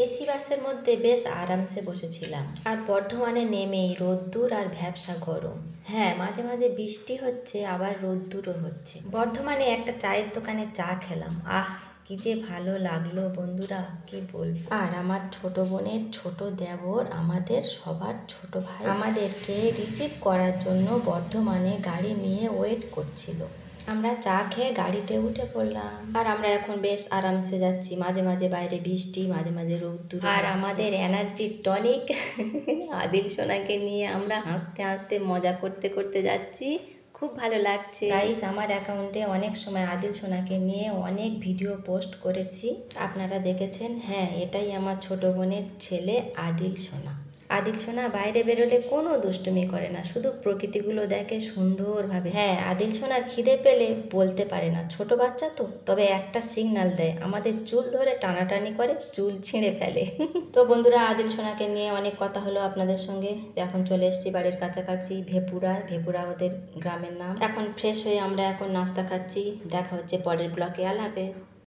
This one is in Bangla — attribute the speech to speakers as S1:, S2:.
S1: এসি বাসের মধ্যে বেশ আরামসে বসেছিলাম, আর বর্ধমানে নেমেই রোদ্দুর আর ভ্যাপসা গরম। হ্যাঁ, মাঝে মাঝে বৃষ্টি হচ্ছে, আবার রোদ্দুরও হচ্ছে। বর্ধমানে একটা চায়ের দোকানে চা খেলাম, আহ কি যে ভালো লাগলো বন্ধুরা, কি বলবো। আর আমার ছোট বোনের ছোট দেবর, আমাদের সবার ছোট ভাই, আমাদেরকে রিসিভ করার জন্য বর্ধমানে গাড়ি নিয়ে ওয়েট করছিল। আমরা চা খেয়ে গাড়িতে উঠে পড়লাম, আর আমরা এখন বেশ আরামসে যাচ্ছি। মাঝে মাঝে বাইরে বৃষ্টি, মাঝে মাঝে রোদ্দুর, আর আমাদের এনার্জি টনিক আদিল সোনাকে নিয়ে আমরা হাসতে হাসতে মজা করতে করতে যাচ্ছি। খুব ভালো লাগছে গাইস। আমার অ্যাকাউন্টে অনেক সময় আদিল সোনাকে নিয়ে অনেক ভিডিও পোস্ট করেছি, আপনারা দেখেছেন। হ্যাঁ, এটাই আমার ছোট বোনের ছেলে আদিল সোনা। আদিল সোনা বাইরে বেরোলে কোনো দুষ্টুমি করে না, শুধু প্রকৃতিগুলো দেখে সুন্দরভাবে। হ্যাঁ, আদিল সোনার খিদে পেলে বলতে পারে না, ছোট বাচ্চা তো, তবে একটা সিগন্যাল দেয়, আমাদের চুল ধরে টানাটানি করে, চুল ছিঁড়ে ফেলে। তো বন্ধুরা, আদিল সোনাকে নিয়ে অনেক কথা হলো আপনাদের সঙ্গে। এখন চলে এসেছি বাড়ির কাছাকাছি, ভেপুরা ওদের গ্রামের নাম। এখন ফ্রেশ হয়ে আমরা এখন নাস্তা খাচ্ছি। দেখা হচ্ছে পরের ব্লকে। আল্লাহ হাফেজ।